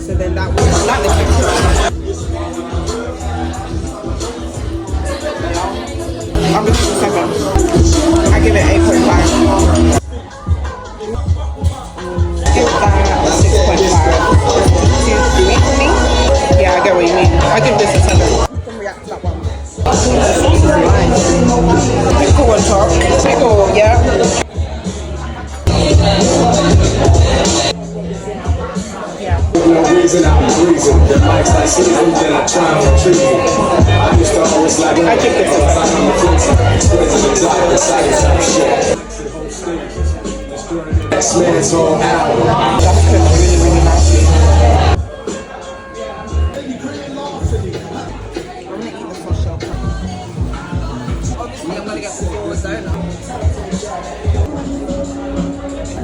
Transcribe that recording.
So then that was like the texture. I'm gonna give it 7. I give it 8.5. Give that 6.5. Too sweet for me. Yeah, I get what you mean. I give this a 7. Can react to that one. Pickle on top. Pickle, yeah. No reason I'm freezing. The mic's like sleeping, then I try to retrieve it. I used to always like I think this is X-Men's whole album.